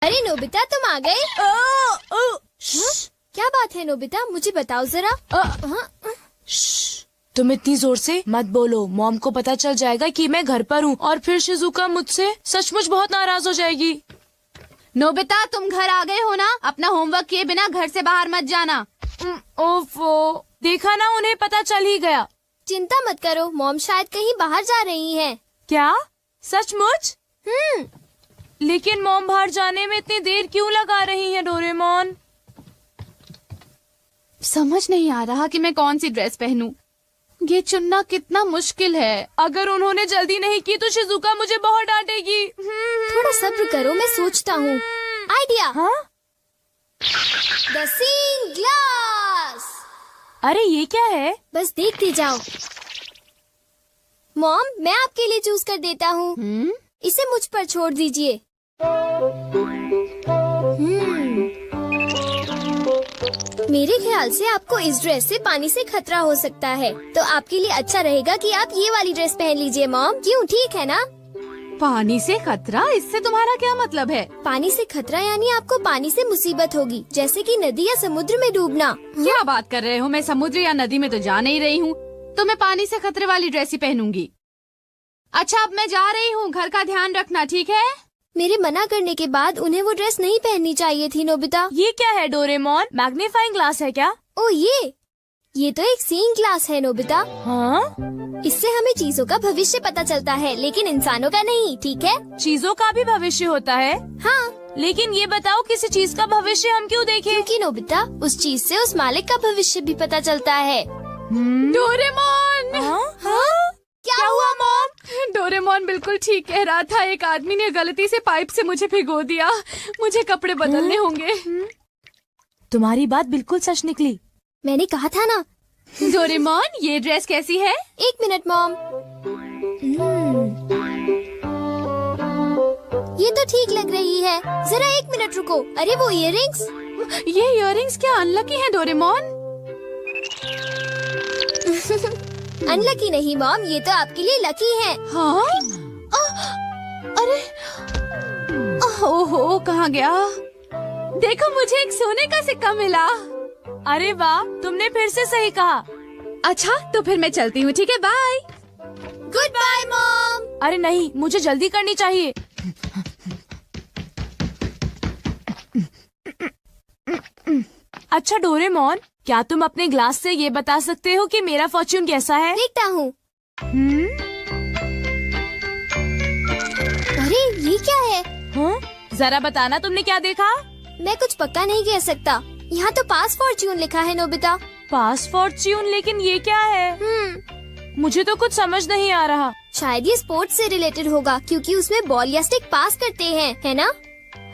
अरे नोबिता, तुम आ गए? क्या बात है नोबिता, मुझे बताओ जरा। तुम इतनी जोर से मत बोलो, मॉम को पता चल जाएगा कि मैं घर पर हूँ और फिर शिजुका मुझसे सचमुच बहुत नाराज हो जाएगी। नोबिता, तुम घर आ गए हो ना? अपना होमवर्क किए बिना घर से बाहर मत जाना। ओफो, देखा ना, उन्हें पता चल ही गया। चिंता मत करो, मॉम शायद कहीं बाहर जा रही हैं। क्या सचमुच? लेकिन मॉम बाहर जाने में इतनी देर क्यों लगा रही है डोरेमोन? समझ नहीं आ रहा कि मैं कौन सी ड्रेस पहनूं। ये चुनना कितना मुश्किल है। अगर उन्होंने जल्दी नहीं की तो शिजुका मुझे बहुत डांटेगी। थोड़ा सब्र करो, मैं सोचता हूँ। आइडिया। हाँ? The seeing glass. अरे ये क्या है? बस देखते जाओ। मॉम, मैं आपके लिए चूज कर देता हूँ। इसे मुझ पर छोड़ दीजिए। मेरे ख्याल से आपको इस ड्रेस से पानी से खतरा हो सकता है, तो आपके लिए अच्छा रहेगा कि आप ये वाली ड्रेस पहन लीजिए मॉम। क्यों, ठीक है ना? पानी से खतरा? इससे तुम्हारा क्या मतलब है? पानी से खतरा यानी आपको पानी से मुसीबत होगी, जैसे कि नदी या समुद्र में डूबना। क्या बात कर रहे हो? मैं समुद्र या नदी में तो जा नहीं रही हूँ, तो मैं पानी से खतरे वाली ड्रेस ही पहनूंगी। अच्छा, अब मैं जा रही हूँ, घर का ध्यान रखना, ठीक है? मेरे मना करने के बाद उन्हें वो ड्रेस नहीं पहननी चाहिए थी नोबिता। ये क्या है डोरेमोन? मैग्नीफाइंग ग्लास है क्या? ओ ये तो एक सीइंग ग्लास है नोबिता। हाँ? इससे हमें चीजों का भविष्य पता चलता है, लेकिन इंसानों का नहीं, ठीक है? चीजों का भी भविष्य होता है? हाँ। लेकिन ये बताओ, किसी चीज का भविष्य हम क्यों देखें? क्योंकि नोबिता, उस चीज से उस मालिक का भविष्य भी पता चलता है। डोरेमोन! हाँ? क्या हुआ मॉम? डोरेमोन बिल्कुल ठीक कह रहा था। एक आदमी ने गलती से पाइप से मुझे भिगो दिया। मुझे कपड़े बदलने होंगे। तुम्हारी बात बिल्कुल सच निकली। मैंने कहा था ना। डोरेमोन, ये ड्रेस कैसी है? 1 मिनट मॉम। ये तो ठीक लग रही है। जरा 1 मिनट रुको। अरे वो इयररिंग्स। ये इयररिंग्स क्या अनलकी है डोरेमोन? अनलकी नहीं मॉम, ये तो आपके लिए लकी है। हाँ? अरे ओहो, कहाँ गया? देखो, मुझे एक सोने का सिक्का मिला। अरे वाह, तुमने फिर से सही कहा। अच्छा, तो फिर मैं चलती हूँ, ठीक है? बाय। Goodbye mom. अरे नहीं, मुझे जल्दी करनी चाहिए। अच्छा डोरेमोन, क्या तुम अपने ग्लास से ये बता सकते हो कि मेरा फॉर्च्यून कैसा है? देखता हूँ। अरे ये क्या है? हाँ? जरा बताना, तुमने क्या देखा? मैं कुछ पक्का नहीं कह सकता। यहाँ तो पास फॉर्च्यून लिखा है नोबिता। पास फॉर्च्यून? लेकिन ये क्या है? मुझे तो कुछ समझ नहीं आ रहा। शायद ये स्पोर्ट्स से रिलेटेड होगा, क्योंकि उसमें बॉल या स्टिक पास करते हैं, है ना?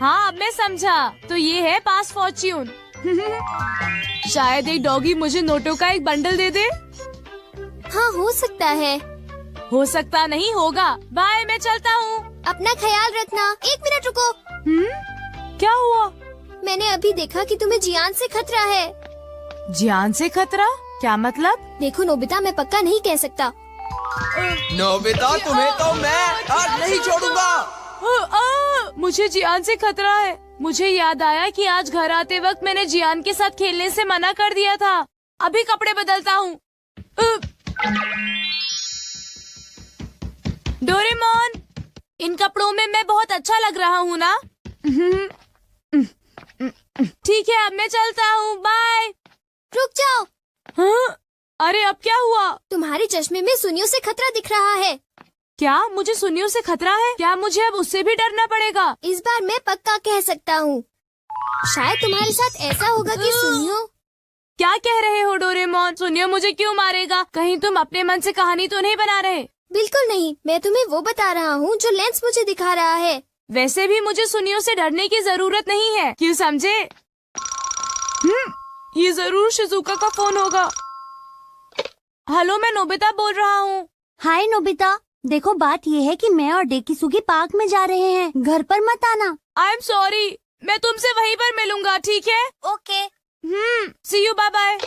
हाँ, अब मैं समझा। तो ये है पास फॉर्च्यून। शायद एक डॉगी मुझे नोटों का एक बंडल दे दे। हाँ, हो सकता है। हो सकता नहीं, होगा। बाय, मैं चलता हूँ। अपना ख्याल रखना। 1 मिनट रुको। क्या हुआ? मैंने अभी देखा कि तुम्हें जियान से खतरा है। जियान से खतरा? क्या मतलब? देखो नोबिता, मैं पक्का नहीं कह सकता। नोबिता, तुम्हें तो मैं आज नहीं छोड़ूंगा। मुझे जियान से खतरा है। मुझे याद आया कि आज घर आते वक्त मैंने जियान के साथ खेलने से मना कर दिया था। अभी कपड़े बदलता हूँ। डोरेमोन, इन कपड़ों में मैं बहुत अच्छा लग रहा हूँ ना? ठीक है, अब मैं चलता हूँ। बाय। रुक जाओ। हाँ? अरे अब क्या हुआ? तुम्हारे चश्मे में सुनियों से खतरा दिख रहा है। क्या मुझे सुनियों से खतरा है? क्या मुझे अब उससे भी डरना पड़ेगा? इस बार मैं पक्का कह सकता हूँ। शायद तुम्हारे साथ ऐसा होगा कि सुनियो। क्या कह रहे हो डोरेमोन? सुनियो मुझे क्यों मारेगा? कहीं तुम अपने मन से कहानी तो नहीं बना रहे? बिल्कुल नहीं, मैं तुम्हें वो बता रहा हूँ जो लेंस मुझे दिखा रहा है। वैसे भी मुझे सुनियों से डरने की जरूरत नहीं है, क्यों समझे? ये जरूर शिजुका का फोन होगा। हेलो, मैं नोबिता बोल रहा हूँ। हाय नोबिता, देखो बात ये है कि मैं और डेकिसुगी पार्क में जा रहे हैं, घर पर मत आना। आई एम सॉरी, मैं तुमसे वहीं पर मिलूंगा, ठीक है? Okay. See you, bye bye.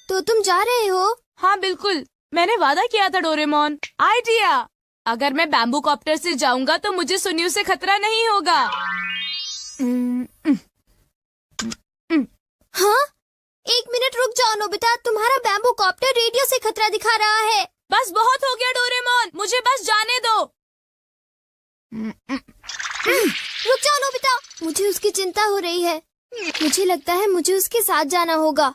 तो तुम जा रहे हो? हाँ बिल्कुल, मैंने वादा किया था डोरेमोन। आइडिया, अगर मैं बैम्बू कॉप्टर से जाऊंगा तो मुझे सुनियों से खतरा नहीं होगा। नोबिता, तुम्हारा बैम्बू कॉप्टर रेडियो से खतरा दिखा रहा है। बस बहुत हो गया डोरेमोन, मुझे बस जाने दो। रुक जाओ नोबिता, मुझे उसकी चिंता हो रही है। मुझे लगता है मुझे उसके साथ जाना होगा।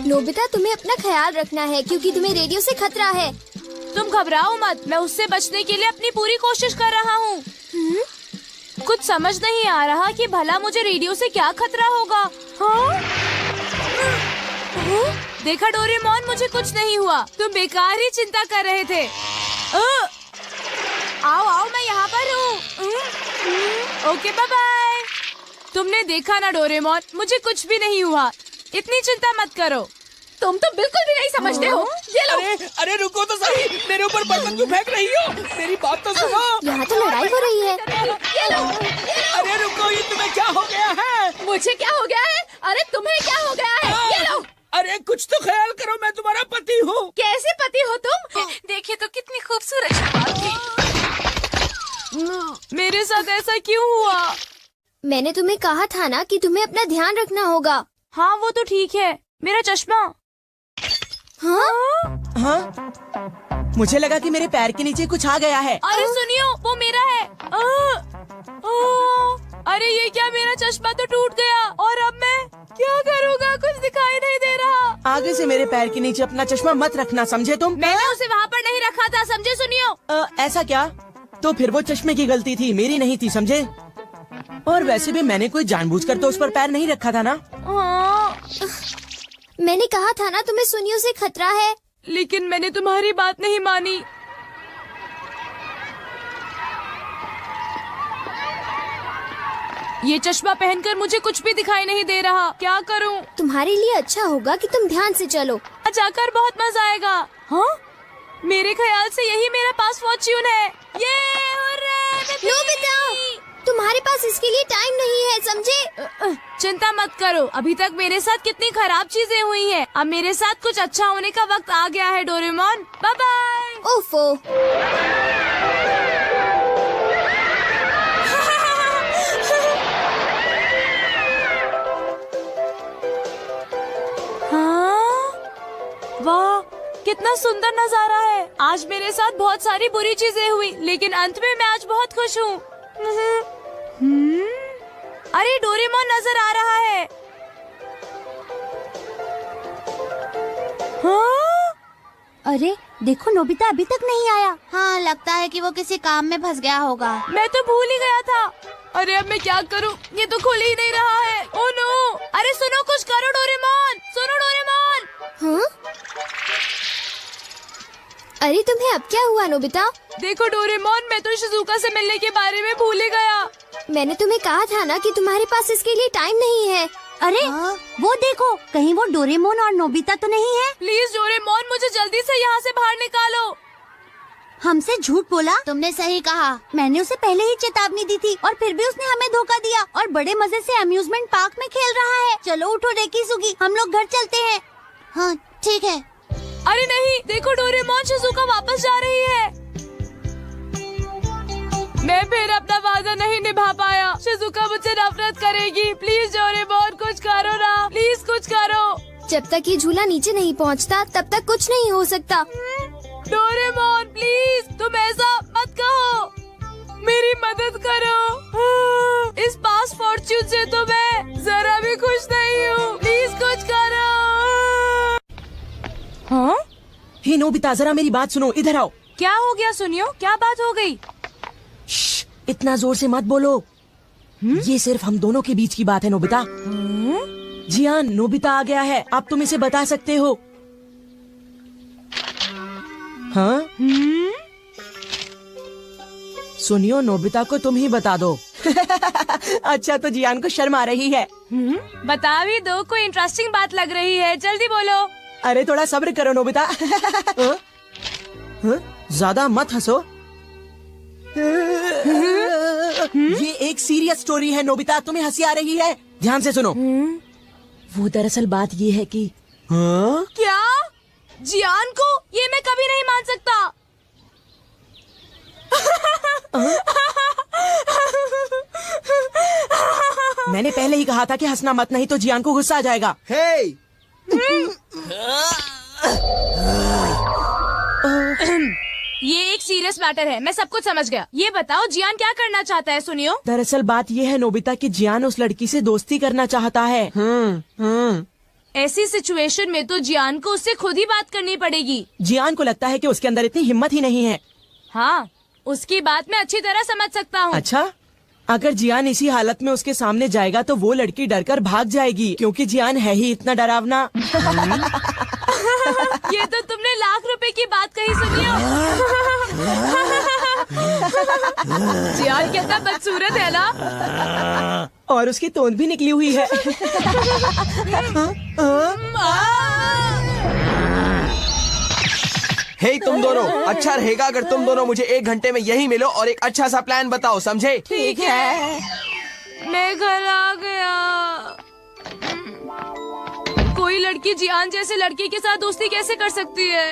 नोबिता, तुम्हें अपना ख्याल रखना है क्योंकि तुम्हें रेडियो से खतरा है। तुम घबराओ मत, मैं उससे बचने के लिए अपनी पूरी कोशिश कर रहा हूँ। कुछ समझ नहीं आ रहा कि भला मुझे रेडियो से क्या खतरा होगा। हाँ? देखा डोरेमोन, मुझे कुछ नहीं हुआ, तुम बेकार ही चिंता कर रहे थे। आओ आओ, मैं यहाँ पर हूँ। Okay, bye bye. तुमने देखा ना डोरेमोन, मुझे कुछ भी नहीं हुआ, इतनी चिंता मत करो। तुम तो बिल्कुल भी नहीं समझते हो। ये लो। अरे रुको तो सही, मेरे ऊपर बर्तन क्यों फेंक रही हो? मेरी बात तो सुनो। यहाँ तो लड़ाई हो रही है। ये लो। अरे रुको, ये तुम्हें क्या हो गया है? मुझे क्या हो गया है? अरे तुम्हें क्या हो गया है? ये लो। अरे कुछ तो ख्याल करो, मैं तुम्हारा पति हूँ। कैसे पति हो तुम? देखिए तो कितनी खूबसूरत शक्ल थी। मेरे साथ ऐसा क्यों हुआ? मैंने तुम्हें कहा था ना कि तुम्हें अपना ध्यान रखना होगा। हाँ वो तो ठीक है, मेरा चश्मा। हाँ? हाँ? मुझे लगा कि मेरे पैर के नीचे कुछ आ गया है। अरे सुनियो, वो मेरा है। अरे ये क्या, मेरा चश्मा तो टूट गया और अब मैं क्या करूँगा? कुछ दिखाई नहीं दे रहा। आगे से मेरे पैर के नीचे अपना चश्मा मत रखना, समझे तुम? मैंने उसे वहाँ पर नहीं रखा था, समझे सुनियो? ऐसा क्या? तो फिर वो चश्मे की गलती थी, मेरी नहीं थी, समझे? और वैसे भी मैंने कोई जानबूझकर तो उस पर पैर नहीं रखा था ना। मैंने कहा था ना तुम्हें सुनियो से खतरा है। लेकिन मैंने तुम्हारी बात नहीं मानी। ये चश्मा पहनकर मुझे कुछ भी दिखाई नहीं दे रहा, क्या करूं? तुम्हारे लिए अच्छा होगा कि तुम ध्यान से चलो। जाकर बहुत मजा आएगा। हाँ? मेरे ख्याल से यही मेरा पास फॉर्च्यून है। ये नोबिता, तुम्हारे पास इसके लिए टाइम नहीं है, समझे? चिंता मत करो, अभी तक मेरे साथ कितनी खराब चीजें हुई हैं। अब मेरे साथ कुछ अच्छा होने का वक्त आ गया है डोरेमोन। Bye bye. ओफो। हाँ? वाह, कितना सुंदर नजारा है। आज मेरे साथ बहुत सारी बुरी चीजें हुई, लेकिन अंत में मैं आज बहुत खुश हूँ। अरे डोरेमोन नजर आ रहा है। हाँ? अरे देखो, नोबिता अभी तक नहीं आया। हाँ, लगता है कि वो किसी काम में फंस गया होगा। मैं तो भूल ही गया था। अरे अब मैं क्या करूं? ये तो खुल ही नहीं रहा है। Oh no! अरे सुनो, कुछ करो डोरेमोन, सुनो डोरेमोन। हाँ? अरे तुम्हें अब क्या हुआ नोबिता? देखो डोरेमोन, मैं तो शिजुका से मिलने के बारे में भूल ही गया। मैंने तुम्हें कहा था ना कि तुम्हारे पास इसके लिए टाइम नहीं है। अरे वो देखो, कहीं वो डोरेमोन और नोबिता तो नहीं है? प्लीज डोरेमोन, मुझे जल्दी से यहाँ से बाहर निकालो। हमसे झूठ बोला? तुमने सही कहा, मैंने उसे पहले ही चेतावनी दी थी और फिर भी उसने हमें धोखा दिया और बड़े मजे से अम्यूजमेंट पार्क में खेल रहा है। चलो उठो डेकिसुगी, हम लोग घर चलते हैं। हाँ ठीक है। अरे नहीं, देखो डोरेमोन, शिजुका वापस जा रही है। मैं फिर अपना वादा नहीं निभा पाया। शिजुका मुझसे नफरत करेगी। प्लीज डोरेमोन, कुछ करो ना, प्लीज कुछ करो। जब तक ये झूला नीचे नहीं पहुंचता, तब तक कुछ नहीं हो सकता। डोरेमोन प्लीज, तुम ऐसा मत कहो, मेरी मदद करो। इस पास फॉर्च्यून से तो मैं जरा भी खुश नहीं हूँ। प्लीज कुछ करो। हाँ? हे नोबिता, जरा मेरी बात सुनो, इधर आओ। क्या हो गया सुनियो, क्या बात हो गई? श्श, इतना जोर से मत बोलो। ये सिर्फ हम दोनों के बीच की बात है नोबिता। जी हाँ, नोबिता आ गया है, आप तुम इसे बता सकते हो। हाँ? सुनियो, नोबिता को तुम ही बता दो। अच्छा, तो जियान को शर्म आ रही है। बता भी दो, कोई इंटरेस्टिंग बात लग रही है, जल्दी बोलो। अरे थोड़ा सब्र करो नोबिता। ज्यादा मत हंसो। ये एक सीरियस स्टोरी है नोबिता, तुम्हें हंसी आ रही है? ध्यान से सुनो। वो दरअसल बात ये है कि हाँ? क्या? जियान को? ये मैं कभी नहीं मान सकता। मैंने पहले ही कहा था कि हंसना मत, नहीं तो जियान को गुस्सा आ जाएगा। हे, ये एक सीरियस मैटर है, मैं सब कुछ समझ गया। ये बताओ जियान क्या करना चाहता है सुनियो? दरअसल बात ये है नोबिता कि जियान उस लड़की से दोस्ती करना चाहता है। ऐसी सिचुएशन में तो जियान को उससे खुद ही बात करनी पड़ेगी। जियान को लगता है कि उसके अंदर इतनी हिम्मत ही नहीं है। हाँ, उसकी बात मैं अच्छी तरह समझ सकता हूँ। अच्छा, अगर जियान इसी हालत में उसके सामने जाएगा तो वो लड़की डरकर भाग जाएगी, क्योंकि जियान है ही इतना डरावना। ये तो तुमने लाख रुपए की बात कही सुनियो। जियान कितना बदसूरत है ना। और उसकी तोंद भी निकली हुई है। हे तुम दोनों, अच्छा रहेगा अगर तुम दोनों मुझे 1 घंटे में यही मिलो और एक अच्छा सा प्लान बताओ, समझे? ठीक है। मैं घर आ गया। कोई लड़की जियान जैसे लड़के के साथ दोस्ती कैसे कर सकती है?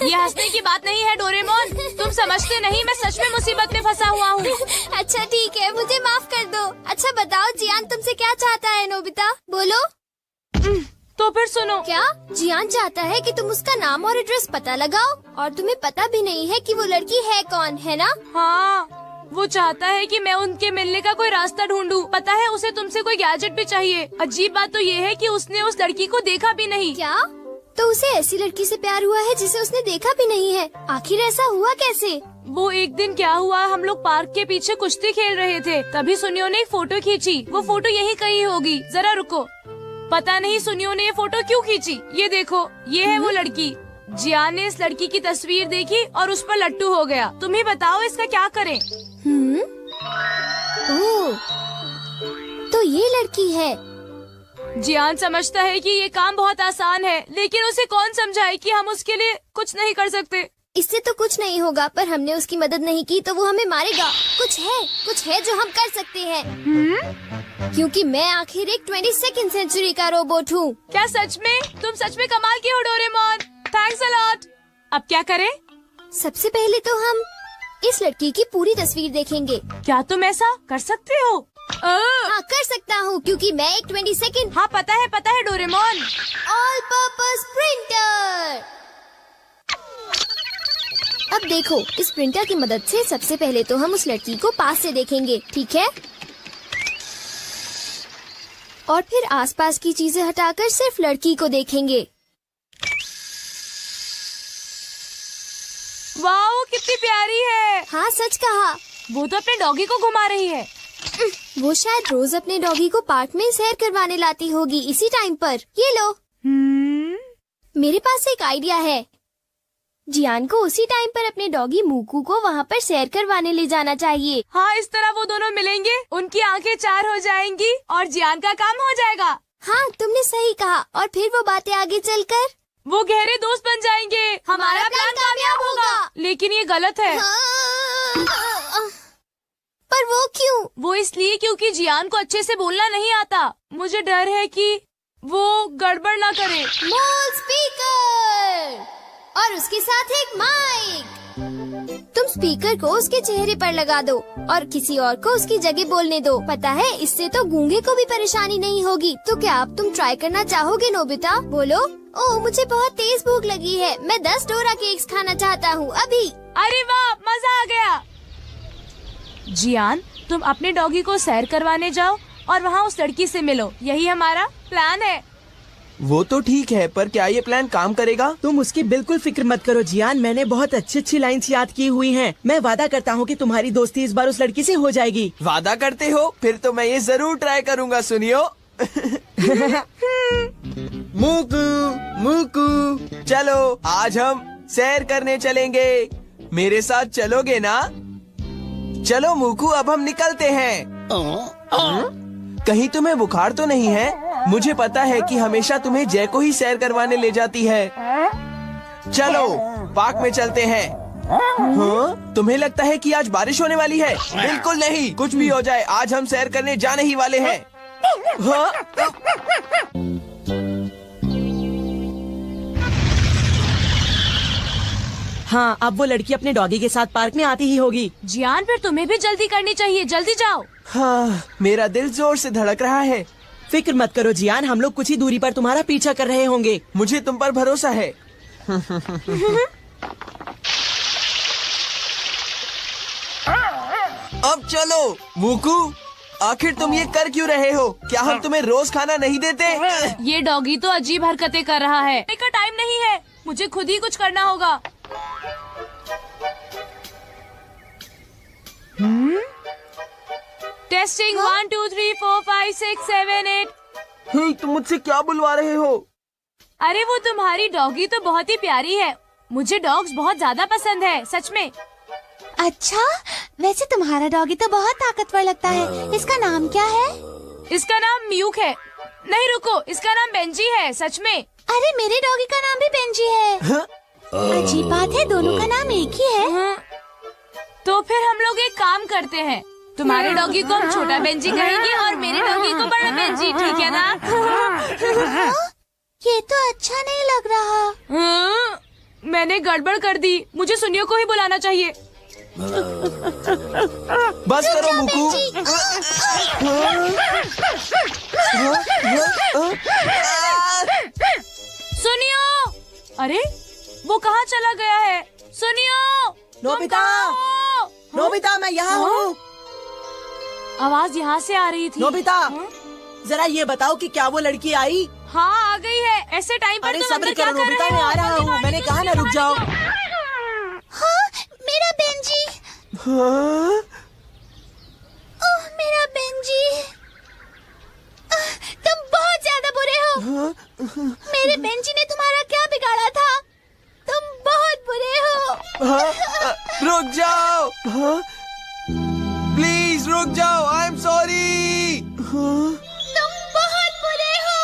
ये हंसने की बात नहीं है डोरेमोन, तुम समझते नहीं, मैं सच में मुसीबत में फंसा हुआ हूँ। अच्छा ठीक है, मुझे माफ कर दो। अच्छा बताओ जियान तुमसे क्या चाहता है नोबिता, बोलो। तो फिर सुनो। क्या जियान चाहता है कि तुम उसका नाम और एड्रेस पता लगाओ, और तुम्हें पता भी नहीं है कि वो लड़की है कौन, है ना? हाँ, वो चाहता है कि मैं उनके मिलने का कोई रास्ता ढूंढूं। पता है उसे तुमसे कोई गैजेट भी चाहिए। अजीब बात तो ये है कि उसने उस लड़की को देखा भी नहीं। क्या? तो उसे ऐसी लड़की से प्यार हुआ है जिसे उसने देखा भी नहीं है? आखिर ऐसा हुआ कैसे? वो एक दिन क्या हुआ, हम लोग पार्क के पीछे कुश्ती खेल रहे थे, तभी सुनियो ने एक फोटो खींची। वो फोटो यहीं कहीं होगी, जरा रुको। पता नहीं सुनियो ने ये फोटो क्यों खींची। ये देखो, ये है वो लड़की। जियान ने इस लड़की की तस्वीर देखी और उस पर लट्टू हो गया। तुम ही बताओ इसका क्या करें? ओह, तो ये लड़की है। जियान समझता है कि ये काम बहुत आसान है, लेकिन उसे कौन समझाए कि हम उसके लिए कुछ नहीं कर सकते। इससे तो कुछ नहीं होगा, पर हमने उसकी मदद नहीं की तो वो हमें मारेगा। कुछ है जो हम कर सकते हैं। क्योंकि मैं आखिर एक 22वीं सेंचुरी का रोबोट हूँ। क्या सच में? तुम सच में कमाल की हो डोरेमोन, थैंक्स अ लॉट। अब क्या करें? सबसे पहले तो हम इस लड़की की पूरी तस्वीर देखेंगे। क्या तुम ऐसा कर सकते हो? हाँ कर सकता हूँ, क्योंकि मैं एक 22nd हाँ पता है डोरेमोन। All purpose printer. अब देखो, इस प्रिंटर की मदद से सबसे पहले तो हम उस लड़की को पास से देखेंगे, ठीक है? और फिर आसपास की चीजें हटाकर सिर्फ लड़की को देखेंगे। वाओ, कितनी प्यारी है। हाँ सच कहा। वो तो अपने डॉगी को घुमा रही है। वो शायद रोज अपने डॉगी को पार्क में सैर करवाने लाती होगी इसी टाइम पर। ये लो। मेरे पास एक आइडिया है। जियान को उसी टाइम पर अपने डॉगी मूकू को वहाँ पर सैर करवाने ले जाना चाहिए। हाँ, इस तरह वो दोनों मिलेंगे, उनकी आंखें चार हो जाएंगी और जियान का काम हो जाएगा। हाँ तुमने सही कहा। और फिर वो बातें आगे चलकर वो गहरे दोस्त बन जाएंगे। हमारा प्लान कामयाब होगा। लेकिन ये गलत है। पर वो क्यों? वो इसलिए क्योंकि जियान को अच्छे से बोलना नहीं आता। मुझे डर है कि वो गड़बड़ ना करे। मॉल स्पीकर और उसके साथ एक माइक। तुम स्पीकर को उसके चेहरे पर लगा दो और किसी और को उसकी जगह बोलने दो। पता है, इससे तो गूंगे को भी परेशानी नहीं होगी। तो क्या अब तुम ट्राई करना चाहोगे नोबिता? बोलो। ओह, मुझे बहुत तेज भूख लगी है। मैं 10 डोरा केक्स खाना चाहता हूँ अभी। अरे वाह, मजा आ गया। जियान, तुम अपने डॉगी को सैर करवाने जाओ और वहाँ उस लड़की से मिलो। यही हमारा प्लान है। वो तो ठीक है, पर क्या ये प्लान काम करेगा? तुम उसकी बिल्कुल फिक्र मत करो जियान, मैंने बहुत अच्छी लाइंस याद की हुई हैं। मैं वादा करता हूँ कि तुम्हारी दोस्ती इस बार उस लड़की से हो जाएगी। वादा करते हो? फिर तो मैं ये जरूर ट्राई करूँगा। सुनियो। मूकू, चलो आज हम सैर करने चलेंगे। मेरे साथ चलोगे ना? चलो मूकू, अब हम निकलते हैं। कहीं तुम्हें बुखार तो नहीं है? मुझे पता है कि हमेशा तुम्हें जय को ही सैर करवाने ले जाती है। चलो पार्क में चलते हैं। हाँ? तुम्हें लगता है कि आज बारिश होने वाली है? बिल्कुल नहीं, कुछ भी हो जाए आज हम सैर करने जाने ही वाले हैं। हाँ? हाँ, अब वो लड़की अपने डॉगी के साथ पार्क में आती ही होगी। जियान, फिर तुम्हें भी जल्दी करनी चाहिए, जल्दी जाओ। हाँ, मेरा दिल जोर से धड़क रहा है। फिक्र मत करो जियान, हम लोग कुछ ही दूरी पर तुम्हारा पीछा कर रहे होंगे। मुझे तुम पर भरोसा है। अब चलो मूकू, आखिर तुम ये कर क्यों रहे हो? क्या हम तुम्हें रोज खाना नहीं देते? ये डॉगी तो अजीब हरकतें कर रहा है। का टाइम नहीं है, मुझे खुद ही कुछ करना होगा। टेस्टिंग 1 2 3 4 5 6 7 8। तुम मुझसे क्या बुलवा रहे हो? अरे वो तुम्हारी डॉगी तो बहुत ही प्यारी है। मुझे डॉग्स बहुत ज्यादा पसंद है, सच में। अच्छा, वैसे तुम्हारा डॉगी तो बहुत ताकतवर लगता है। इसका नाम क्या है? इसका नाम मियूक है। नहीं रुको, इसका नाम बेंजी है, सच में। अरे मेरे डॉगी का नाम भी बेंजी है। अजीब बात है, दोनों का नाम एक ही है। तो फिर हम लोग एक काम करते हैं, तुम्हारे डॉगी को हम छोटा बेंजी कहेंगे और मेरे डॉगी को बड़ा बेंजी, ठीक है ना? ये तो अच्छा नहीं लग रहा। मैंने गड़बड़ कर दी, मुझे सुनियो को ही बुलाना चाहिए। बस करो मुकू। सुनियो, अरे वो कहाँ चला गया है? सुनियो, नोबिता, नोबिता, मैं यहाँ हूँ। आवाज यहाँ से आ रही थी। नोबिता, जरा ये बताओ कि क्या वो लड़की आई? हाँ, आ गई है। ऐसे टाइम पर अरे तुम सब्र अंदर क्या करो कर नोबिता, रहे मैं हो? आ रहा हूँ। मैंने कहा ना, रुक जाओ। हाँ, मेरा बेंजी। ओह, मेरा बेंजी। तुम बहुत ज्यादा बुरे हो। मेरे बेंजी ने तुम्हारा क्या बिगाड़ा था? तुम बहुत बुरे हो। रुक जाओ, प्लीज रुक जाओ। I am sorry. तुम बहुत बुरे हो।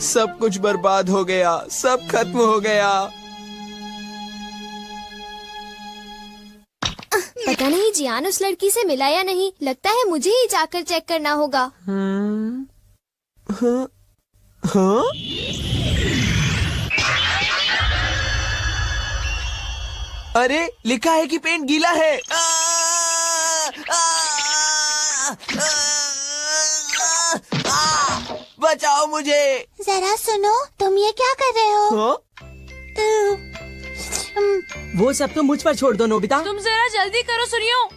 सब कुछ बर्बाद हो गया, सब खत्म हो गया। पता नहीं जियान उस लड़की से मिला या नहीं। लगता है मुझे ही जाकर चेक करना होगा। हाँ? अरे लिखा है कि पेंट गीला है। बचाओ मुझे। जरा सुनो, तुम ये क्या कर रहे हो? हाँ? वो सब तो मुझ पर छोड़ दो नोबिता। तुम जरा जल्दी करो, सुनियो।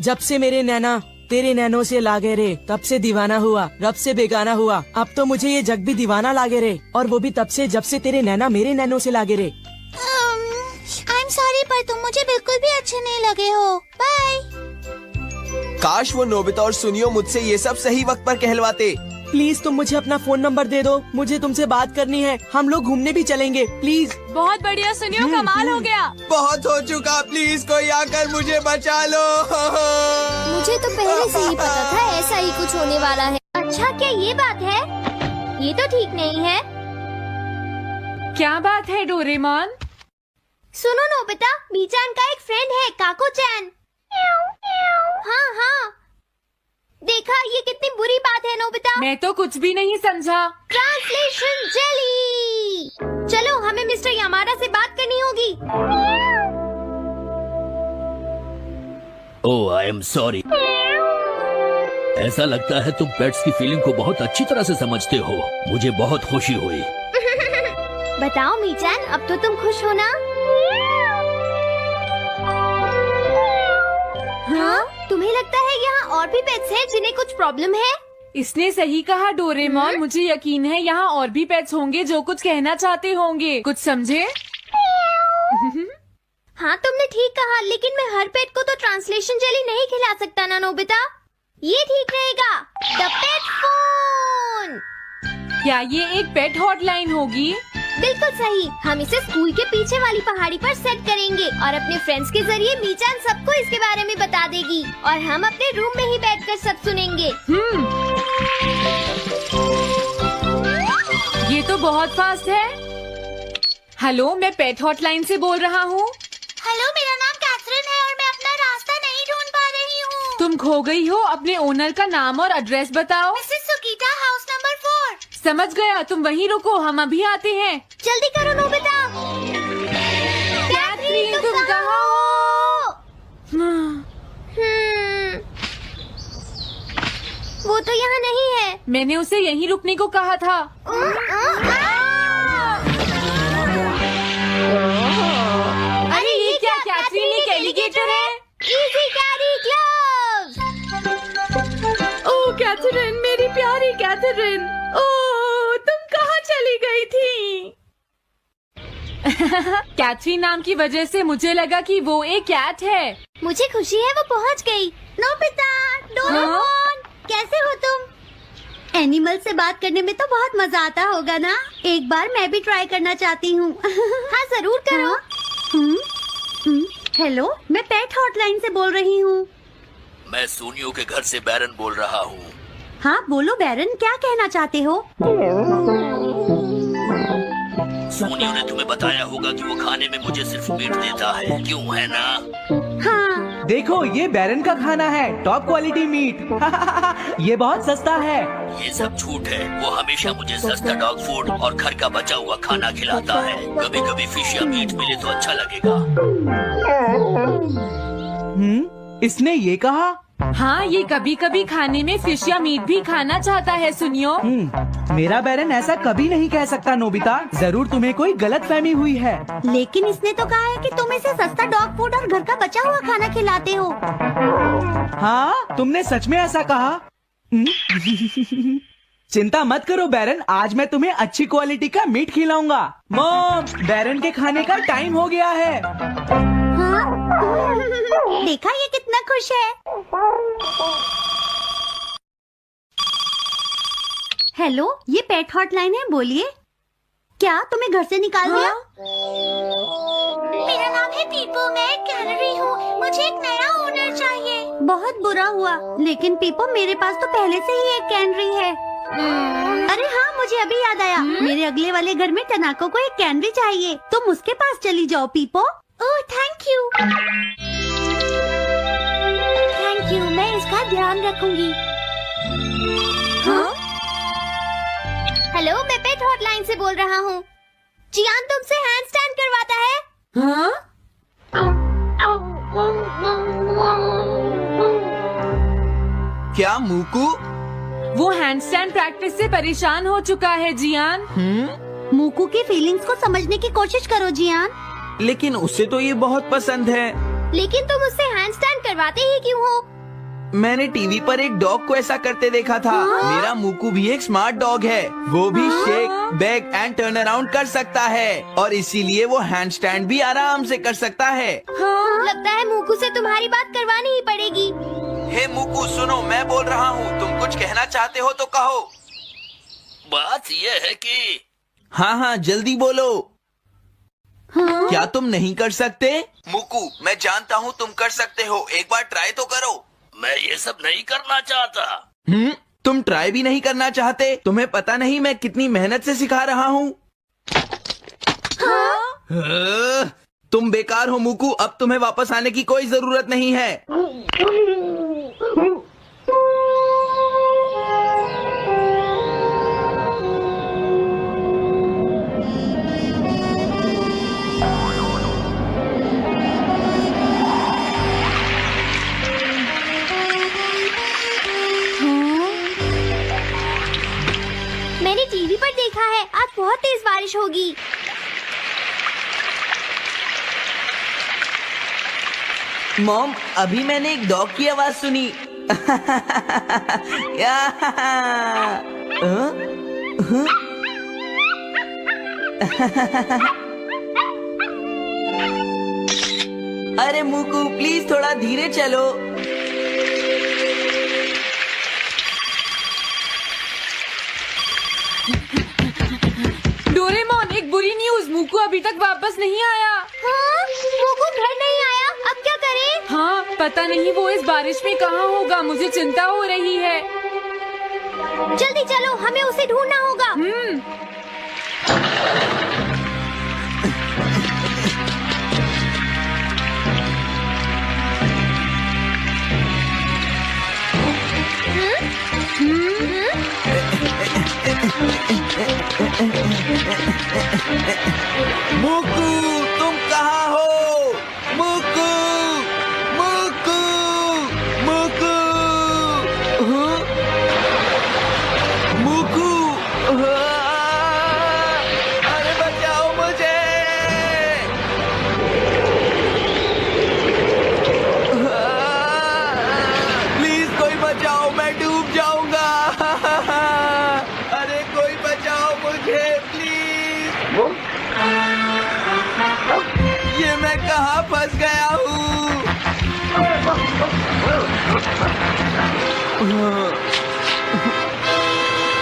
जब से मेरे नैना तेरे नैनों से लागे रे, तब से दीवाना हुआ, रब से बेगाना हुआ। अब तो मुझे ये जग भी दीवाना लागे रे, और वो भी तब से जब से तेरे नैना मेरे नैनों से लागे रे। आई एम सॉरी, पर तुम मुझे बिल्कुल भी अच्छे नहीं लगे हो। बाय। काश वो नोबिता और सुनियो मुझसे ये सब सही वक्त पर कहलवाते। प्लीज तुम मुझे अपना फोन नंबर दे दो, मुझे तुमसे बात करनी है। हम लोग घूमने भी चलेंगे, प्लीज। बहुत बढ़िया सुनियो, कमाल हो गया। बहुत हो चुका, प्लीज कोई आकर मुझे बचा लो। मुझे तो पहले से ही पता था ऐसा ही कुछ होने वाला है। अच्छा, क्या ये बात है? ये तो ठीक नहीं है। क्या बात है डोरेमोन? सुनो नोबिता, मीचान का एक फ्रेंड है, काको चैन। हाँ हाँ, देखा, ये कितनी बुरी बात है नोबिता। मैं तो कुछ भी नहीं समझा। Translation jelly. चलो, हमें मिस्टर यामाडा से बात करनी होगी। ओह, आई एम सॉरी। ऐसा लगता है तुम पेट्स की फीलिंग को बहुत अच्छी तरह से समझते हो। मुझे बहुत खुशी हुई। बताओ मीचान, अब तो तुम खुश हो ना? हाँ? तुम्हें लगता है यहाँ और भी पेट्स हैं जिन्हें कुछ प्रॉब्लम है? इसने सही कहा डोरेमोन, मुझे यकीन है यहाँ और भी पेट्स होंगे जो कुछ कहना चाहते होंगे। कुछ समझे? हाँ, तुमने ठीक कहा, लेकिन मैं हर पेट को तो ट्रांसलेशन जेली नहीं खिला सकता ना नोबिता। ये ठीक रहेगा। The pet phone. क्या ये एक पेट हॉटलाइन होगी? बिल्कुल सही। हम इसे स्कूल के पीछे वाली पहाड़ी पर सेट करेंगे और अपने फ्रेंड्स के जरिए मीचान सबको इसके बारे में बता देगी और हम अपने रूम में ही बैठकर सब सुनेंगे। ये तो बहुत फास्ट है। हेलो, मैं पेट हॉटलाइन से बोल रहा हूँ। हेलो, मेरा नाम कैथरीन है और मैं अपना रास्ता नहीं ढूंढ तुम खो गई हो, अपने ओनर का नाम और एड्रेस बताओ। Mrs Sukita, house number 4। समझ गया, तुम वहीं रुको, हम अभी आते हैं। जल्दी करो नोबिता। कैथरीन, तुम कहाँ हो? वो तो यहाँ नहीं है। मैंने उसे यहीं रुकने को कहा था। अरे ये क्या, कैथरीन एक एलिगेटर है। Easy carry gloves. Oh Catherine, मेरी प्यारी कैथरीन, ओह तुम कहाँ चली गई थी? कैथरीन नाम की वजह से मुझे लगा कि वो एक कैट है। मुझे खुशी है वो पहुँच गई। नोबिता, डोरेमोन, कैसे हो तुम? एनिमल से बात करने में तो बहुत मजा आता होगा ना? एक बार मैं भी ट्राई करना चाहती हूँ। हाँ जरूर करो। हेलो, मैं पेट हॉटलाइन से बोल रही हूँ। मैं सोनियो के घर से बैरन बोल रहा हूँ। हाँ बोलो बैरन, क्या कहना चाहते हो? सोनियो ने तुम्हें बताया होगा कि वो खाने में मुझे सिर्फ मीट देता है, क्यों है ना? हाँ। देखो ये बैरन का खाना है, टॉप क्वालिटी मीट। ये बहुत सस्ता है। ये सब झूठ है। वो हमेशा मुझे सस्ता डॉग फूड और घर का बचा हुआ खाना खिलाता है। कभी कभी फिश या मीट मिले तो अच्छा लगेगा। इसने ये कहा? हाँ, ये कभी कभी खाने में फिश या मीट भी खाना चाहता है। सुनियो, मेरा बैरन ऐसा कभी नहीं कह सकता नोबिता। जरूर तुम्हें कोई गलतफहमी हुई है। लेकिन इसने तो कहा है कि तुम इसे सस्ता डॉग फूड और घर का बचा हुआ खाना खिलाते हो। हाँ, तुमने सच में ऐसा कहा? चिंता मत करो बैरन, आज मैं तुम्हें अच्छी क्वालिटी का मीट खिलाऊंगा। मॉम, बैरन के खाने का टाइम हो गया है। हाँ? देखा ये कितना खुश है। हेलो, ये पेट हॉटलाइन है, बोलिए। क्या तुम्हें घर से निकाल दिया? मेरा नाम है पीपो, मैं एक कैनरी हूँ। मुझे एक नया ओनर चाहिए। बहुत बुरा हुआ, लेकिन पीपो मेरे पास तो पहले से ही एक कैनरी है। अरे हाँ, मुझे अभी याद आया। मेरे अगले वाले घर में टनाको को एक कैनरी चाहिए। तुम उसके पास चली जाओ पीपो। Oh thank you. Thank you, मैं इसका ध्यान रखूंगी। हाँ? हेलो, मैं पेट हॉटलाइन से बोल रहा हूँ। जियान तुमसे हैंड स्टैंड करवाता है। हाँ? क्या मूकू? वो हैंडस्टैंड प्रैक्टिस से परेशान हो चुका है जियान। मूकू की फीलिंग्स को समझने की कोशिश करो जियान। लेकिन उसे तो ये बहुत पसंद है। लेकिन तुम उससे हैंड स्टैंड करवाते ही क्यों हो? मैंने टीवी पर एक डॉग को ऐसा करते देखा था। मेरा मूकू भी एक स्मार्ट डॉग है। वो भी shake, back and turn around कर सकता है और इसीलिए वो हैंड स्टैंड भी आराम से कर सकता है। लगता है मूकू से तुम्हारी बात करवानी ही पड़ेगी। हे मूकू, सुनो, मैं बोल रहा हूँ। तुम कुछ कहना चाहते हो तो कहो। बात ये है कि हाँ हाँ, जल्दी बोलो। क्या तुम नहीं कर सकते? मूकू, मैं जानता हूँ तुम कर सकते हो। एक बार ट्राई तो करो। मैं ये सब नहीं करना चाहता। तुम ट्राई भी नहीं करना चाहते? तुम्हें पता नहीं मैं कितनी मेहनत से सिखा रहा हूँ। तुम बेकार हो मूकू। अब तुम्हें वापस आने की कोई जरूरत नहीं है। मैंने टीवी पर देखा है आज बहुत तेज बारिश होगी। मॉम, अभी मैंने एक डॉग की आवाज सुनी। अरे मूकू, प्लीज थोड़ा धीरे चलो। डोरेमोन, एक बुरी न्यूज, मूकू अभी तक वापस नहीं आया। हाँ? मूकू घर नहीं आया, अब क्या करें? हाँ, पता नहीं वो इस बारिश में कहाँ होगा। मुझे चिंता हो रही है। जल्दी चलो, हमें उसे ढूंढना होगा।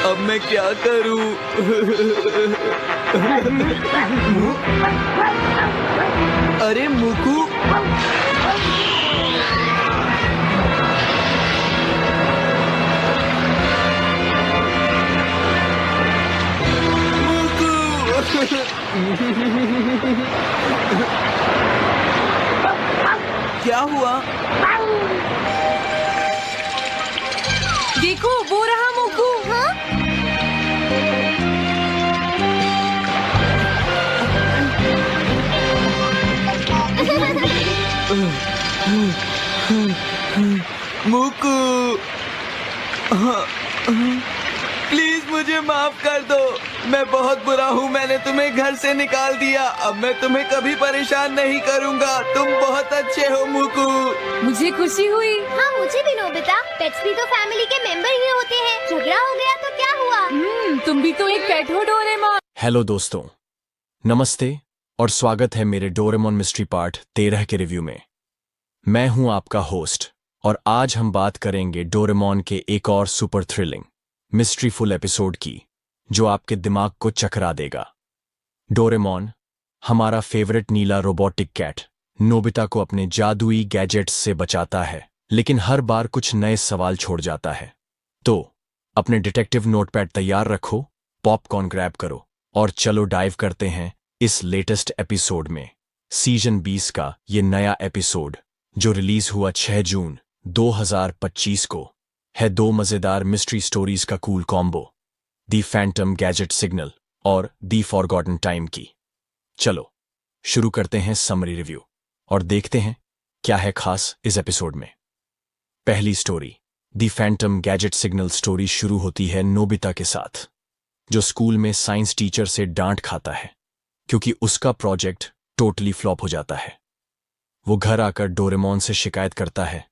अब मैं क्या करूं? अरे मुकू, क्या हुआ? देखो वो रहा मुकू। हाँ? मुकू, प्लीज मुझे माफ कर दो। मैं बहुत बुरा हूँ, मैंने तुम्हें घर से निकाल दिया। अब मैं तुम्हें कभी परेशान नहीं करूँगा। तुम बहुत अच्छे हो मुकू। मुझे खुशी हुई। हाँ, मुझे भी नोबिता। पेट्स भी तो फैमिली के मेंबर ही होते हैं। झगड़ा हो गया तो क्या हुआ? तुम भी तो एक पेट हो डोरेमोन। हेलो दोस्तों, नमस्ते और स्वागत है मेरे डोरेमोन मिस्ट्री पार्ट 13 के रिव्यू में। मैं हूं आपका होस्ट और आज हम बात करेंगे डोरेमोन के एक और सुपर थ्रिलिंग मिस्ट्रीफुल एपिसोड की, जो आपके दिमाग को चकरा देगा। डोरेमोन, हमारा फेवरेट नीला रोबोटिक कैट, नोबिता को अपने जादुई गैजेट्स से बचाता है, लेकिन हर बार कुछ नए सवाल छोड़ जाता है। तो अपने डिटेक्टिव नोटपैड तैयार रखो, पॉपकॉर्न ग्रैब करो और चलो डाइव करते हैं इस लेटेस्ट एपिसोड में। सीजन 20 का ये नया एपिसोड जो रिलीज हुआ 6 जून 2025 को है दो मजेदार मिस्ट्री स्टोरीज का कूल कॉम्बो, दी फैंटम गैजेट सिग्नल और दी फॉरगॉटन टाइम की। चलो शुरू करते हैं समरी रिव्यू और देखते हैं क्या है खास इस एपिसोड में। पहली स्टोरी, दी फैंटम गैजेट सिग्नल स्टोरी शुरू होती है नोबिता के साथ, जो स्कूल में साइंस टीचर से डांट खाता है क्योंकि उसका प्रोजेक्ट टोटली फ्लॉप हो जाता है। वो घर आकर डोरेमोन से शिकायत करता है,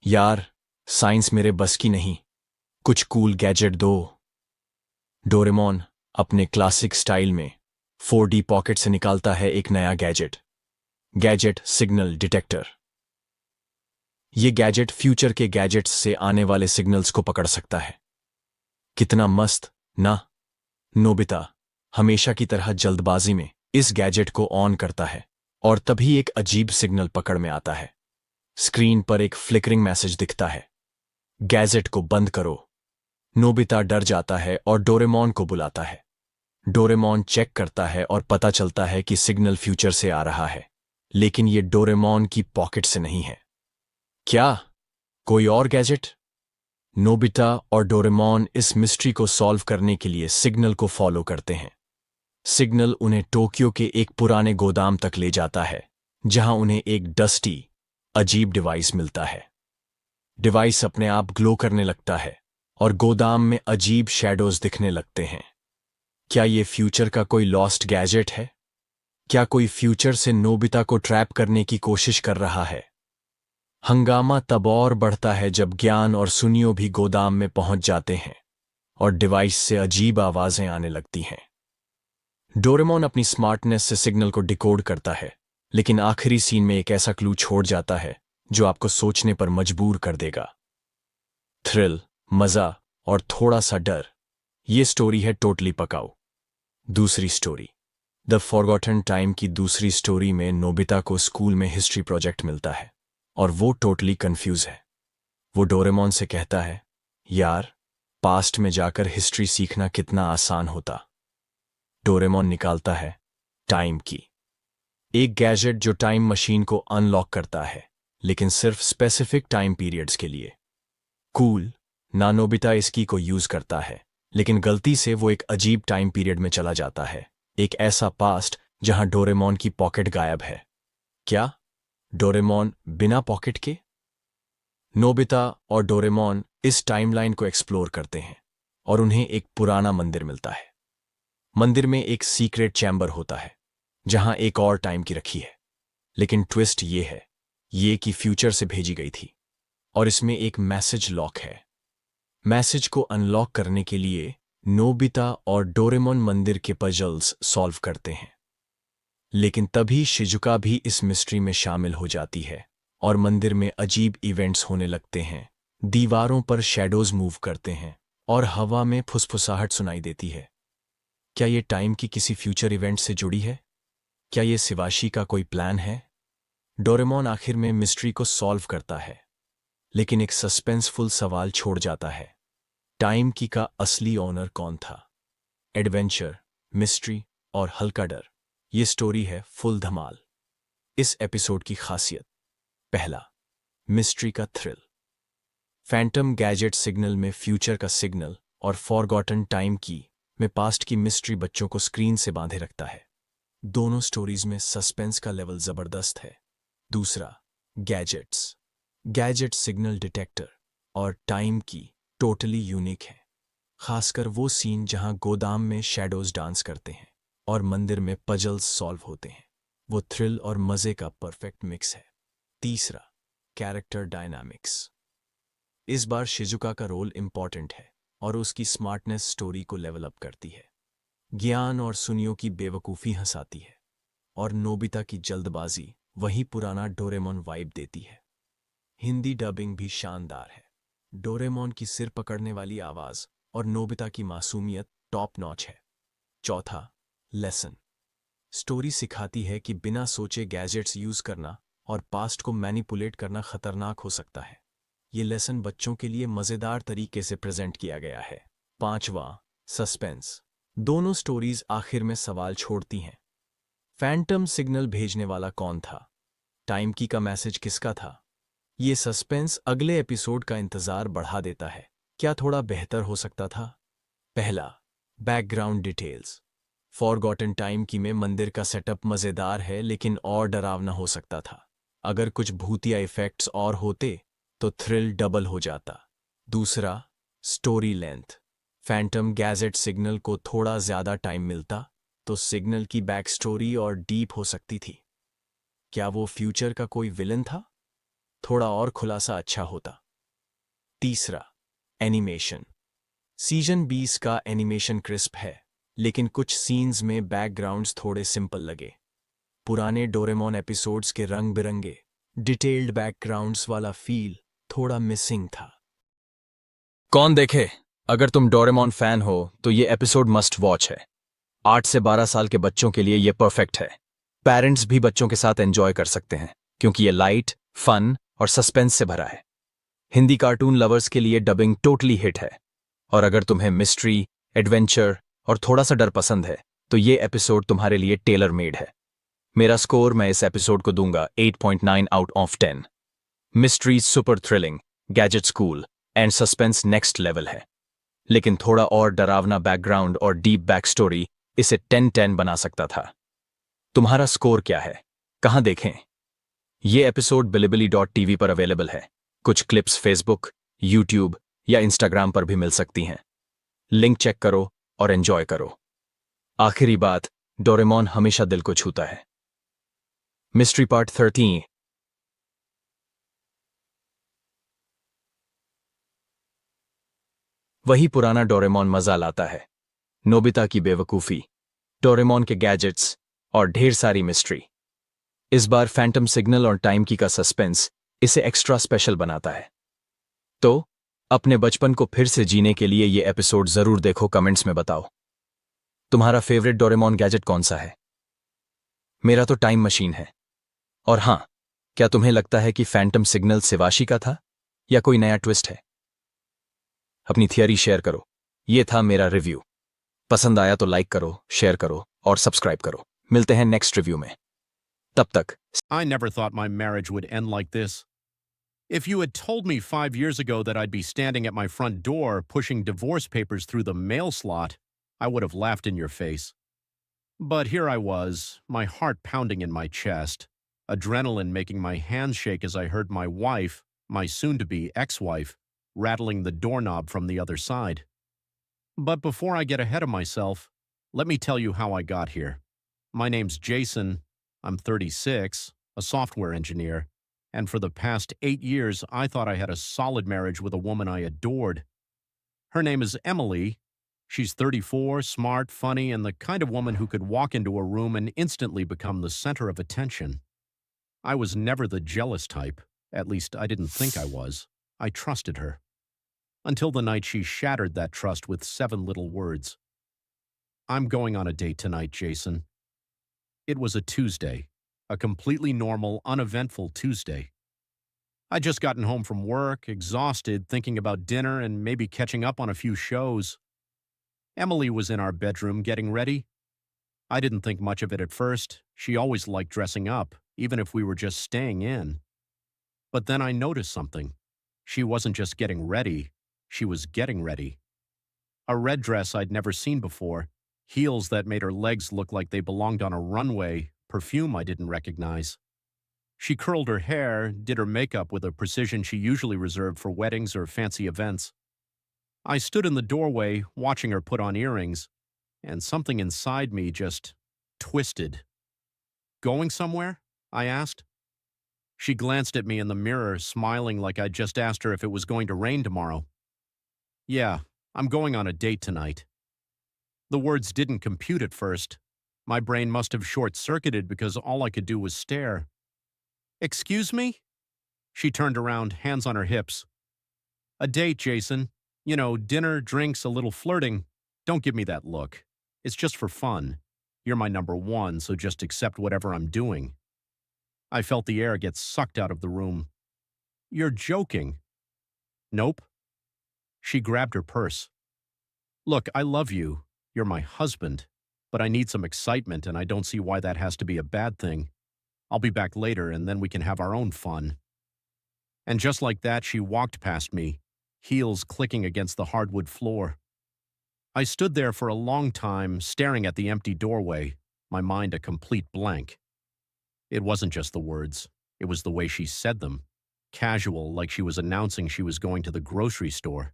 यार साइंस मेरे बस की नहीं, कुछ कूल गैजेट दो। डोरेमोन अपने क्लासिक स्टाइल में 4D पॉकेट से निकालता है एक नया गैजेट सिग्नल डिटेक्टर। ये गैजेट फ्यूचर के गैजेट्स से आने वाले सिग्नल्स को पकड़ सकता है। कितना मस्त ना? नोबिता हमेशा की तरह जल्दबाजी में इस गैजेट को ऑन करता है और तभी एक अजीब सिग्नल पकड़ में आता है। स्क्रीन पर एक फ्लिकरिंग मैसेज दिखता है, गैजेट को बंद करो। नोबिता डर जाता है और डोरेमोन को बुलाता है। डोरेमोन चेक करता है और पता चलता है कि सिग्नल फ्यूचर से आ रहा है, लेकिन ये डोरेमोन की पॉकेट से नहीं है। क्या कोई और गैजेट? नोबिता और डोरेमोन इस मिस्ट्री को सॉल्व करने के लिए सिग्नल को फॉलो करते हैं। सिग्नल उन्हें टोक्यो के एक पुराने गोदाम तक ले जाता है, जहां उन्हें एक डस्टी अजीब डिवाइस मिलता है। डिवाइस अपने आप ग्लो करने लगता है और गोदाम में अजीब शैडोज दिखने लगते हैं। क्या ये फ्यूचर का कोई लॉस्ट गैजेट है? क्या कोई फ्यूचर से नोबिता को ट्रैप करने की कोशिश कर रहा है? हंगामा तब और बढ़ता है जब ज्ञान और सुनियो भी गोदाम में पहुंच जाते हैं और डिवाइस से अजीब आवाजें आने लगती हैं। डोरेमोन अपनी स्मार्टनेस से सिग्नल को डिकोड करता है, लेकिन आखिरी सीन में एक ऐसा क्लू छोड़ जाता है जो आपको सोचने पर मजबूर कर देगा। थ्रिल, मजा और थोड़ा सा डर, ये स्टोरी है टोटली पकाऊ। दूसरी स्टोरी, द फॉरगॉटन टाइम की दूसरी स्टोरी में नोबिता को स्कूल में हिस्ट्री प्रोजेक्ट मिलता है और वो टोटली कंफ्यूज है। वो डोरेमोन से कहता है, यार पास्ट में जाकर हिस्ट्री सीखना कितना आसान होता। डोरेमोन निकालता है टाइम की, एक गैजेट जो टाइम मशीन को अनलॉक करता है, लेकिन सिर्फ स्पेसिफिक टाइम पीरियड्स के लिए। कूल ना? नोबिता इसकी को यूज करता है, लेकिन गलती से वो एक अजीब टाइम पीरियड में चला जाता है, एक ऐसा पास्ट जहां डोरेमोन की पॉकेट गायब है। क्या डोरेमोन बिना पॉकेट के? नोबिता और डोरेमोन इस टाइमलाइन को एक्सप्लोर करते हैं और उन्हें एक पुराना मंदिर मिलता है। मंदिर में एक सीक्रेट चैम्बर होता है जहां एक और टाइम की रखी है, लेकिन ट्विस्ट ये है ये कि फ्यूचर से भेजी गई थी और इसमें एक मैसेज लॉक है। मैसेज को अनलॉक करने के लिए नोबिता और डोरेमोन मंदिर के पजल्स सॉल्व करते हैं, लेकिन तभी शिजुका भी इस मिस्ट्री में शामिल हो जाती है और मंदिर में अजीब इवेंट्स होने लगते हैं। दीवारों पर शैडोज मूव करते हैं और हवा में फुसफुसाहट सुनाई देती है। क्या ये टाइम की किसी फ्यूचर इवेंट से जुड़ी है? क्या ये शिवाशी का कोई प्लान है? डोरेमोन आखिर में मिस्ट्री को सॉल्व करता है, लेकिन एक सस्पेंसफुल सवाल छोड़ जाता है। टाइम की का असली ओनर कौन था? एडवेंचर, मिस्ट्री और हल्का डर, ये स्टोरी है फुल धमाल। इस एपिसोड की खासियत: पहला, मिस्ट्री का थ्रिल। फैंटम गैजेट सिग्नल में फ्यूचर का सिग्नल और फॉरगॉटन टाइम की में पास्ट की मिस्ट्री बच्चों को स्क्रीन से बांधे रखता है। दोनों स्टोरीज में सस्पेंस का लेवल जबरदस्त है। दूसरा, गैजेट्स। गैजेट सिग्नल डिटेक्टर और टाइम की टोटली यूनिक है, खासकर वो सीन जहां गोदाम में शैडोज डांस करते हैं और मंदिर में पजल्स सॉल्व होते हैं। वो थ्रिल और मजे का परफेक्ट मिक्स है। तीसरा, कैरेक्टर डायनामिक्स। इस बार शिजुका का रोल इंपॉर्टेंट है और उसकी स्मार्टनेस स्टोरी को लेवल अप करती है। ज्ञान और सुनियो की बेवकूफ़ी हंसाती है और नोबिता की जल्दबाजी वही पुराना डोरेमोन वाइब देती है। हिंदी डबिंग भी शानदार है। डोरेमोन की सिर पकड़ने वाली आवाज़ और नोबिता की मासूमियत टॉप नॉच है। चौथा, लेसन। स्टोरी सिखाती है कि बिना सोचे गैजेट्स यूज़ करना और पास्ट को मैनिपुलेट करना खतरनाक हो सकता है। ये लेसन बच्चों के लिए मज़ेदार तरीके से प्रेजेंट किया गया है। पांचवा, सस्पेंस। दोनों स्टोरीज आखिर में सवाल छोड़ती हैं। फैंटम सिग्नल भेजने वाला कौन था? टाइम की का मैसेज किसका था? ये सस्पेंस अगले एपिसोड का इंतजार बढ़ा देता है। क्या थोड़ा बेहतर हो सकता था? पहला, बैकग्राउंड डिटेल्स। फॉरगॉटन टाइम की में मंदिर का सेटअप मज़ेदार है, लेकिन और डरावना हो सकता था। अगर कुछ भूतिया इफेक्ट्स और होते तो थ्रिल डबल हो जाता। दूसरा, story length. Phantom gadget signal को थोड़ा ज्यादा टाइम मिलता तो सिग्नल की बैक स्टोरी और डीप हो सकती थी। क्या वो फ्यूचर का कोई विलन था? थोड़ा और खुलासा अच्छा होता। तीसरा, एनिमेशन। सीजन 20 का एनिमेशन क्रिस्प है, लेकिन कुछ सीन्स में बैकग्राउंड्स थोड़े सिंपल लगे। पुराने डोरेमोन एपिसोड्स के रंग बिरंगे डिटेल्ड बैकग्राउंड्स वाला फील थोड़ा मिसिंग था। कौन देखे? अगर तुम डोरेमोन फैन हो तो ये एपिसोड मस्ट वॉच है। 8 से 12 साल के बच्चों के लिए ये परफेक्ट है। पेरेंट्स भी बच्चों के साथ एंजॉय कर सकते हैं क्योंकि ये लाइट, फन और सस्पेंस से भरा है। हिंदी कार्टून लवर्स के लिए डबिंग टोटली हिट है, और अगर तुम्हें मिस्ट्री, एडवेंचर और थोड़ा सा डर पसंद है तो ये एपिसोड तुम्हारे लिए टेलर मेड है। मेरा स्कोर मैं इस एपिसोड को दूंगा 8.9 out of 10। Mystery super thrilling, gadget school and suspense next level है, लेकिन थोड़ा और डरावना बैकग्राउंड और डीप बैक स्टोरी इसे 10-10 बना सकता था। तुम्हारा स्कोर क्या है? कहां देखें? ये एपिसोड bilibili.tv पर अवेलेबल है। कुछ क्लिप्स फेसबुक, यूट्यूब या इंस्टाग्राम पर भी मिल सकती हैं। लिंक चेक करो और एंजॉय करो। आखिरी बात, डोरेमोन हमेशा दिल को छूता है। Mystery part 13। वही पुराना डोरेमोन मजा लाता है। नोबिता की बेवकूफी, डोरेमोन के गैजेट्स और ढेर सारी मिस्ट्री। इस बार फैंटम सिग्नल और टाइम की का सस्पेंस इसे एक्स्ट्रा स्पेशल बनाता है। तो अपने बचपन को फिर से जीने के लिए ये एपिसोड जरूर देखो। कमेंट्स में बताओ तुम्हारा फेवरेट डोरेमोन गैजेट कौन सा है। मेरा तो टाइम मशीन है। और हां, क्या तुम्हें लगता है कि फैंटम सिग्नल शिवाशी का था या कोई नया ट्विस्ट है? अपनी थियरी शेयर करो। ये था मेरा रिव्यू। पसंद आया तो लाइक करो, शेयर करो और सब्सक्राइब करो। मिलते हैं नेक्स्ट रिव्यू में। तब तक। I never thought my marriage would end like this. If you had told me 5 years ago that I'd be standing at my front door pushing divorce papers through the mail slot, I would have laughed in your face. But here I was, my heart pounding in my chest, adrenaline making my hands shake as I heard my wife, my soon-to-be ex-wife, rattling the doorknob from the other side. But before I get ahead of myself, let me tell you how I got here. My name's Jason. I'm 36, a software engineer, and for the past 8 years, I thought I had a solid marriage with a woman I adored. Her name is Emily. She's 34, smart, funny, and the kind of woman who could walk into a room and instantly become the center of attention. I was never the jealous type. At least, I didn't think I was. I trusted her. Until the night she shattered that trust with 7 little words. I'm going on a date tonight, Jason. It was a Tuesday. A completely normal, uneventful Tuesday. I'd just gotten home from work, exhausted, thinking about dinner and maybe catching up on a few shows. Emily was in our bedroom getting ready. I didn't think much of it at first. She always liked dressing up, even if we were just staying in. But then I noticed something. She wasn't just getting ready, she was getting ready. A red dress I'd never seen before, heels that made her legs look like they belonged on a runway, perfume I didn't recognize. She curled her hair, did her makeup with a precision she usually reserved for weddings or fancy events. I stood in the doorway, watching her put on earrings, and something inside me just twisted. Going somewhere? I asked. She glanced at me in the mirror, smiling like I'd just asked her if it was going to rain tomorrow. Yeah, I'm going on a date tonight. The words didn't compute at first. My brain must have short-circuited because all I could do was stare. Excuse me? She turned around, hands on her hips. A date, Jason. You know, dinner, drinks, a little flirting. Don't give me that look. It's just for fun. You're my number one, so just accept whatever I'm doing. I felt the air get sucked out of the room. You're joking. Nope. She grabbed her purse. Look, I love you. You're my husband. But I need some excitement, and I don't see why that has to be a bad thing. I'll be back later, and then we can have our own fun. And just like that, she walked past me, heels clicking against the hardwood floor. I stood there for a long time, staring at the empty doorway, my mind a complete blank. It wasn't just the words. It was the way she said them. Casual, like she was announcing she was going to the grocery store.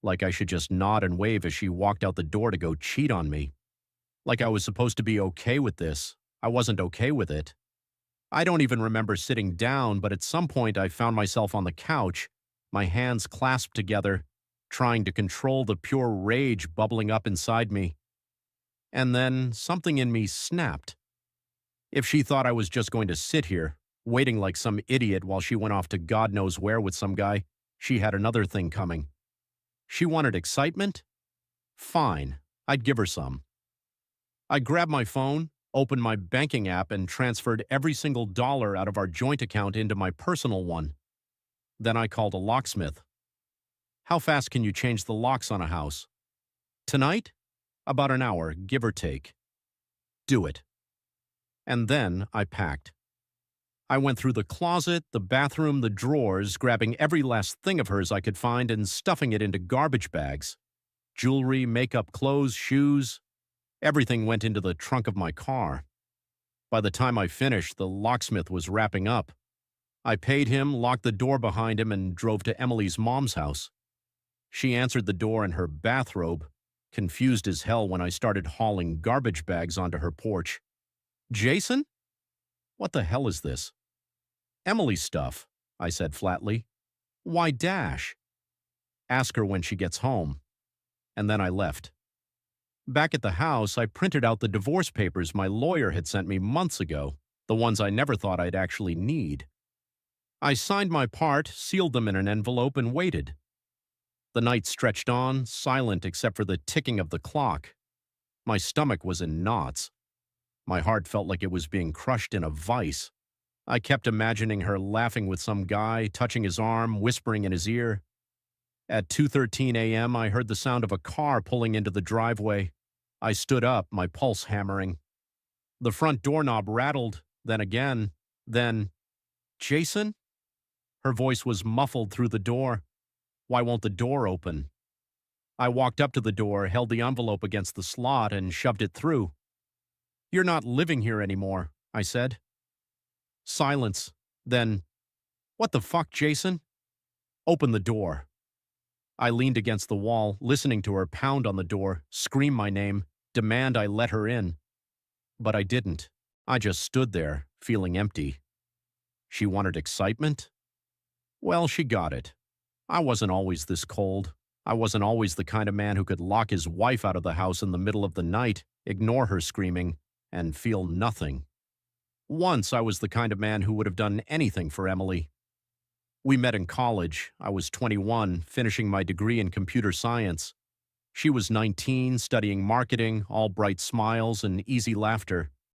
Like I should just nod and wave as she walked out the door to go cheat on me. Like I was supposed to be okay with this. I wasn't okay with it. I don't even remember sitting down, but at some point I found myself on the couch, my hands clasped together, trying to control the pure rage bubbling up inside me. And then something in me snapped. If she thought I was just going to sit here, waiting like some idiot while she went off to God knows where with some guy, she had another thing coming. She wanted excitement? Fine, I'd give her some. I grabbed my phone, opened my banking app, and transferred every single dollar out of our joint account into my personal one. Then I called a locksmith. How fast can you change the locks on a house? Tonight? About an hour, give or take. Do it. And then I packed. I went through the closet, the bathroom, the drawers, grabbing every last thing of hers I could find and stuffing it into garbage bags. Jewelry, makeup, clothes, shoes. Everything went into the trunk of my car. By the time I finished, the locksmith was wrapping up. I paid him, locked the door behind him, and drove to Emily's mom's house. She answered the door in her bathrobe, confused as hell when I started hauling garbage bags onto her porch. Jason? What the hell is this? Emily's stuff, I said flatly. Why dash? Ask her when she gets home. And then I left. Back at the house, I printed out the divorce papers my lawyer had sent me months ago, the ones I never thought I'd actually need. I signed my part, sealed them in an envelope, and waited. The night stretched on, silent except for the ticking of the clock. My stomach was in knots. My heart felt like it was being crushed in a vice. I kept imagining her laughing with some guy, touching his arm, whispering in his ear. At 2:13 a.m., I heard the sound of a car pulling into the driveway. I stood up, my pulse hammering. The front doorknob rattled, then again, then... Jason? Her voice was muffled through the door. Why won't the door open? I walked up to the door, held the envelope against the slot, and shoved it through. You're not living here anymore, I said. Silence. Then, what the fuck, Jason? Open the door. I leaned against the wall, listening to her pound on the door, scream my name, demand I let her in. But I didn't. I just stood there, feeling empty. She wanted excitement? Well, she got it. I wasn't always this cold. I wasn't always the kind of man who could lock his wife out of the house in the middle of the night, ignore her screaming, and feel nothing. Once I was the kind of man who would have done anything for Emily. We met in college. I was 21, finishing my degree in computer science. She was 19, studying marketing, all bright smiles and easy laughter.